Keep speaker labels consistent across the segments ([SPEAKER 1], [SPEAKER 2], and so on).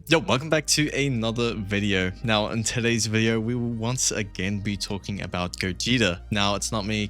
[SPEAKER 1] Yo, welcome back to another video. Now, in today's video, we will once again be talking about Gogeta. Now, it's not me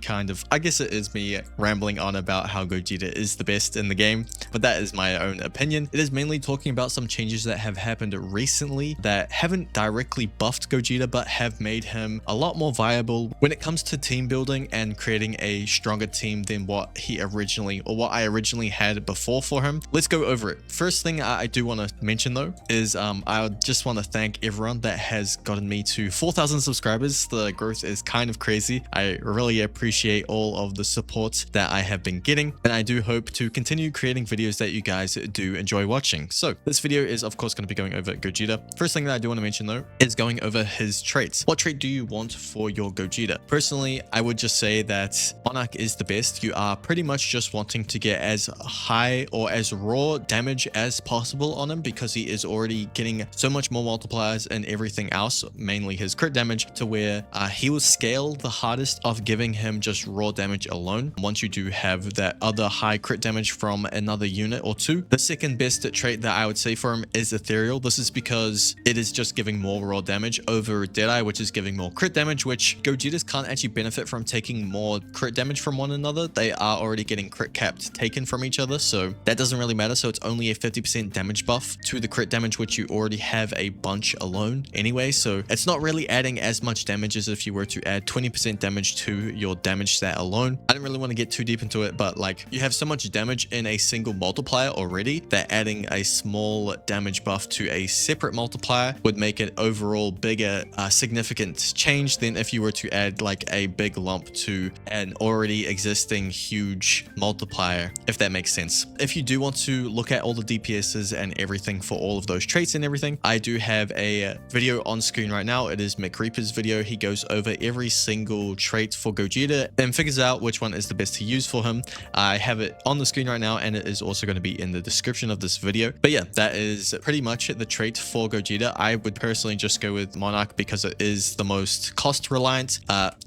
[SPEAKER 1] I guess it is me rambling on about how Gogeta is the best in the game, but that is my own opinion. It is mainly talking about some changes that have happened recently that haven't directly buffed Gogeta, but have made him a lot more viable when it comes to team building and creating a stronger team than what I originally had before for him. Let's go over it. First thing I do want to mention though is I just want to thank everyone that has gotten me to 4,000 subscribers. The growth is kind of crazy. I really appreciate all of the support that I have been getting, and I do hope to continue creating videos that you guys do enjoy watching. So this video is of course going to be going over Gogeta. First thing that I do want to mention though is going over his traits. What trait do you want for your Gogeta? Personally, I would just say that Monarch is the best. You are pretty much just wanting to get as high or as raw damage as possible on him, because he is already getting so much more multipliers and everything else, mainly his crit damage, to where he will scale the hardest off giving him just raw damage alone once you do have that other high crit damage from another unit or two. The second best trait that I would say for him is ethereal. This is because it is just giving more raw damage over Deadeye, which is giving more crit damage, which Gogetas can't actually benefit from taking more crit damage from one another. They are already getting crit capped taken from each other, so that doesn't really matter. So it's only a 50% damage buff to the crit damage, which you already have a bunch alone anyway, so it's not really adding as much damage as if you were to add 20% damage to your damage stat alone. I don't really want to get too deep into it, but like, you have so much damage in a single multiplier already that adding a small damage buff to a separate multiplier would make it overall bigger, significant change than if you were to add like a big lump to an already existing huge multiplier, if that makes sense. If you do want to look at all the DPSs and everything for all of those traits and everything, I do have a video on screen right now. It is McReaper's video. He goes over every single trait for Gogeta and figures out which one is the best to use for him. I have it on the screen right now, and it is also going to be in the description of this video. But yeah, that is pretty much the trait for Gogeta. I would personally just go with Monarch because it is the most cost reliant.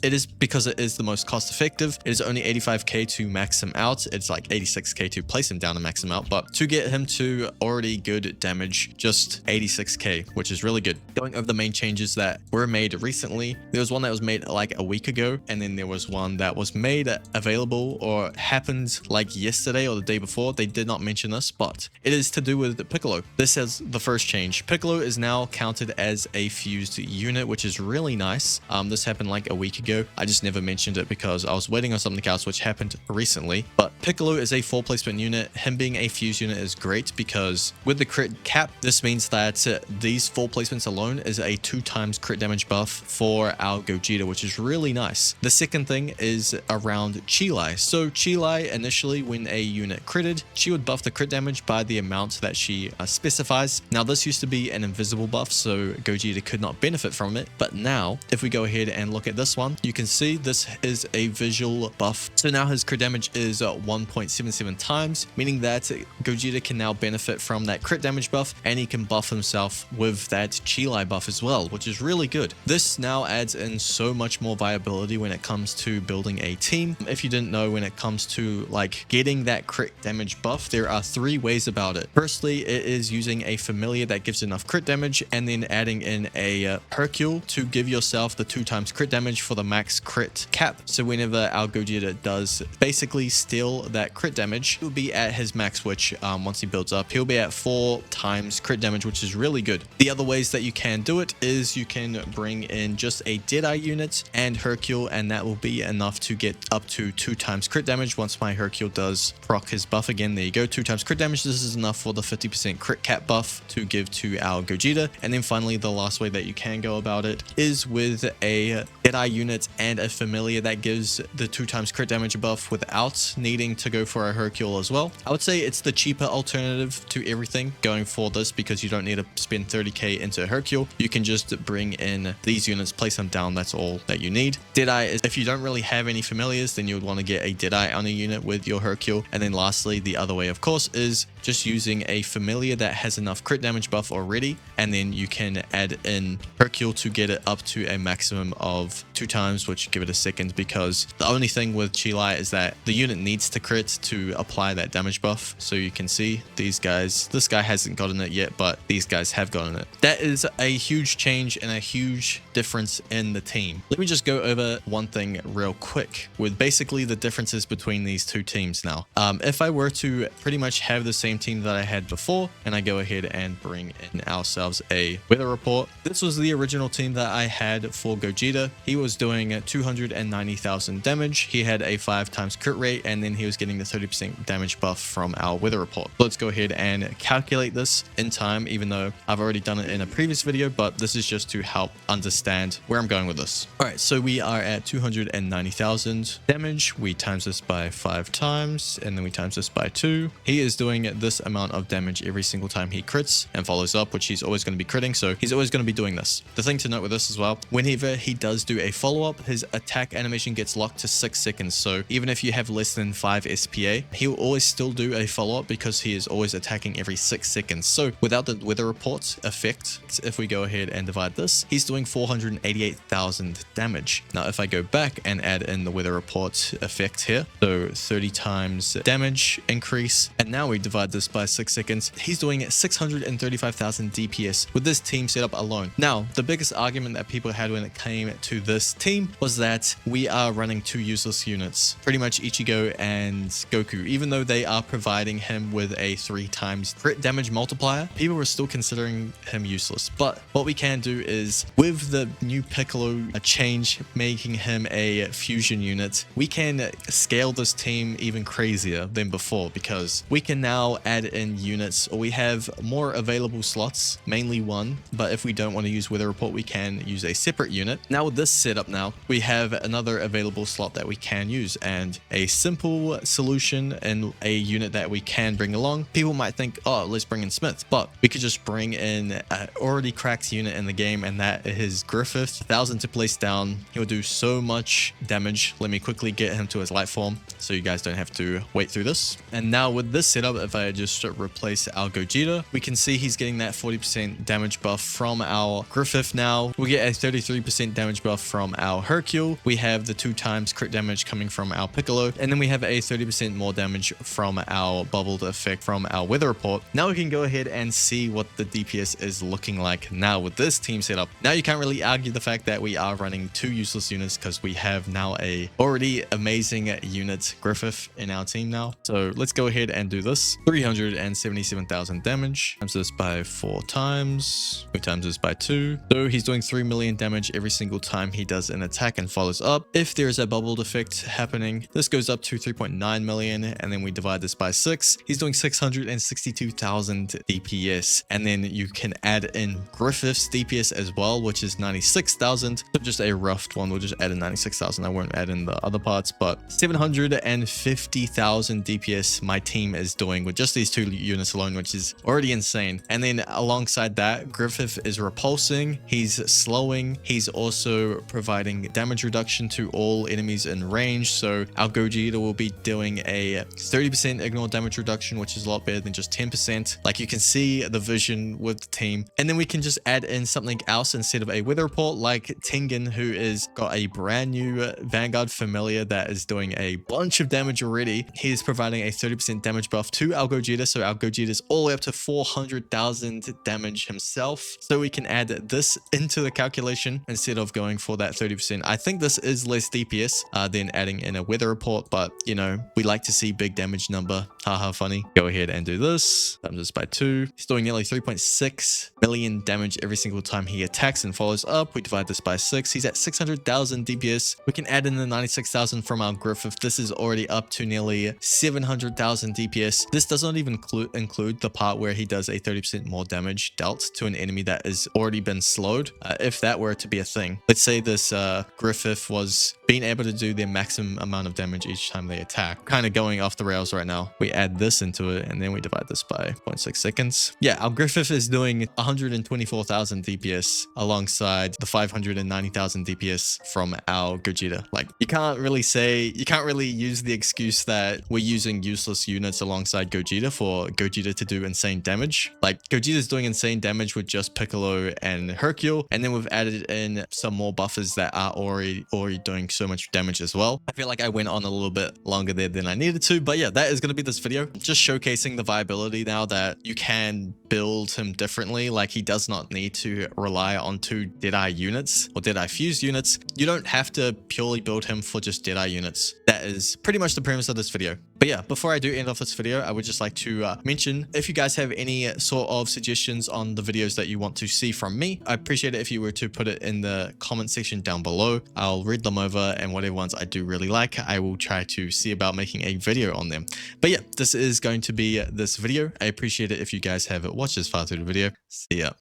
[SPEAKER 1] It is because it is the most cost effective. It is only 85k to max him out. It's like 86k to place him down and max him out, but to get him to already good damage, just 86k, which is really good. Going over the main changes that were made recently, there was one that was made like a week ago, and then there was one that was made available or happened like yesterday or the day before. They did not mention this, but it is to do with Piccolo. This is the first change. Piccolo is now counted as a fused unit, which is really nice. This happened like a week ago. I just never mentioned it because I was waiting on something else, which happened recently. But Piccolo is a 4 placement unit. Him being a fused unit is great because with the crit cap, this means that these 4 placements alone is a 2x crit damage buff for our Gogeta, which is really nice. The second thing is around Chilai. So Chilai, initially when a unit critted, she would buff the crit damage by the amount that she specifies. Now this used to be an invisible buff, so Gogeta could not benefit from it, but now if we go ahead and look at this one, you can see this is a visual buff. So now his crit damage is 1.77 times, meaning that Gogeta can now benefit from that crit damage buff, and he can buff himself with that Chilai buff as well, which is really good. This now adds in so much more viability when it comes to building a team. If you didn't know, when it comes to like getting that crit damage buff, there are 3 ways about it. Firstly, it is using a familiar that gives enough crit damage, and then adding in a Hercule to give yourself the 2x crit damage for the max crit cap. So whenever our Gogeta does basically steal that crit damage, he'll be at his max, which once he builds up, he'll be at 4x crit damage, which is really good. The other ways that you can do it is you can bring in just a Deadeye unit and Hercule, and that will be enough to get up to 2x crit damage. Once my Hercule does proc his buff again, there you go, 2x crit damage. This is enough for the 50% crit cap buff to give to our Gogeta. And then finally, the last way that you can go about it is with a Deadeye unit and a familiar that gives the 2x crit damage buff without needing to go for a Hercule as well. I would say it's the cheaper alternative to everything going for this, because you don't need to spend 30k into Hercule. You can just bring in these units, place them down. That's all that you need. Deadeye is, if you don't really have any familiars, then you would want to get a Deadeye on a unit with your Hercule. And then lastly, the other way of course is just using a familiar that has enough crit damage buff already, and then you can add in Hercule to get it up to a maximum of buff 2 times, which give it a second, because the only thing with Chilai is that the unit needs to crit to apply that damage buff. So you can see these guys, this guy hasn't gotten it yet, but these guys have gotten it. That is a huge change and a huge difference in the team. Let me just go over one thing real quick with basically the differences between these two teams now. If I were to pretty much have the same team that I had before, and I go ahead and bring in ourselves a weather report, this was the original team that I had for Gogeta. He was doing 290,000 damage. He had a 5 times crit rate, and then he was getting the 30% damage buff from our weather report. Let's go ahead and calculate this in time, even though I've already done it in a previous video, but this is just to help understand where I'm going with this. All right, so we are at 290,000 damage. We times this by 5 times, and then we times this by 2. He is doing this amount of damage every single time he crits and follows up, which he's always going to be critting, so he's always going to be doing this. The thing to note with this as well, whenever he does do a follow-up, his attack animation gets locked to 6 seconds. So even if you have less than 5 SPA, he will always still do a follow-up because he is always attacking every 6 seconds. So without the weather report effect, if we go ahead and divide this, he's doing 488,000 damage. Now, if I go back and add in the weather report effect here, so 30 times damage increase, and now we divide this by 6 seconds, he's doing 635,000 DPS with this team setup alone. Now, the biggest argument that people had when it came to this team was that we are running 2 useless units, pretty much Ichigo and Goku. Even though they are providing him with a 3 times crit damage multiplier, people were still considering him useless. But what we can do is, with the new Piccolo change, making him a fusion unit, we can scale this team even crazier than before, because we can now add in units, or we have more available slots, mainly 1, but if we don't want to use weather report, we can use a separate unit. Now with this setup now, we have another available slot that we can use, and a simple solution and a unit that we can bring along. People might think, oh, let's bring in Smith, but we could just bring in an already cracked unit in the game, and that is Griffith. 1,000 to place down. He'll do so much damage. Let me quickly get him to his light form so you guys don't have to wait through this. And now with this setup, if I just replace our Gogeta, we can see he's getting that 40% damage buff from our Griffith. Now we get a 33% damage buff from our Hercule. We have the 2 times crit damage coming from our Piccolo, and then we have a 30% more damage from our bubbled effect from our weather report. Now we can go ahead and see what the DPS is looking like now with this team setup. Now you can't really argue the fact that we are running 2 useless units, because we have now a already amazing unit Griffith in our team now. So let's go ahead and do this. 377,000 damage, times this by 4 times, we times this by 2. So he's doing 3 million damage every single time he does an attack and follows up. If there's a bubbled effect happening, this goes up to 3.9 million, and then we divide this by 6. He's doing 662,000 DPS, and then you can add in Griffith's DPS as well, which is 96,000. So just a rough one, we'll just add in 96,000. I won't add in the other parts, but 750,000 DPS my team is doing with just these 2 units alone, which is already insane. And then alongside that, Griffith is repulsing, he's slowing, he's also providing damage reduction to all enemies in range. So our Gogeta will be doing a 30% ignore damage reduction, which is a lot better than just 10%. Like, you can see the vision with the team. And then we can just add in something else instead of a weather report, like Tengen, who is got a brand new Vanguard familiar that is doing a bunch of damage already. He is providing a 30% damage buff to our Gogeta, so our Gogeta is all the way up to 400,000 damage himself. So we can add this into the calculation instead of going for that 30%. I think this is less DPS than adding in a weather report, but you know, we like to see big damage number. Haha, funny. Go ahead and do this. Times this by 2. He's doing nearly 3.6 million damage every single time he attacks and follows up. We divide this by 6. He's at 600,000 DPS. We can add in the 96,000 from our Griffith. This is already up to nearly 700,000 DPS. This does not even include the part where he does a 30% more damage dealt to an enemy that has already been slowed. If that were to be a thing, let's say this Griffith was being able to do their maximum amount of damage each time they attack. Kind of going off the rails right now. We add this into it, and then we divide this by 0.6 seconds. Yeah, our Griffith is doing 124,000 DPS alongside the 590,000 DPS from our Gogeta. Like, you can't really use the excuse that we're using useless units alongside Gogeta for Gogeta to do insane damage. Like, Gogeta's doing insane damage with just Piccolo and Hercule, and then we've added in some more buff buffers that are already doing so much damage as well. I feel like I went on a little bit longer there than I needed to, but yeah, that is going to be this video, just showcasing the viability now that you can build him differently. Like, he does not need to rely on 2 Deadeye units or Deadeye fused units. You don't have to purely build him for just Deadeye units. That is pretty much the premise of this video. But yeah, before I do end off this video, I would just like to mention, if you guys have any sort of suggestions on the videos that you want to see from me, I appreciate it if you were to put it in the comment section down below. I'll read them over, and whatever ones I do really like, I will try to see about making a video on them. But yeah, this is going to be this video. I appreciate it if you guys have watched this far through the video. See ya.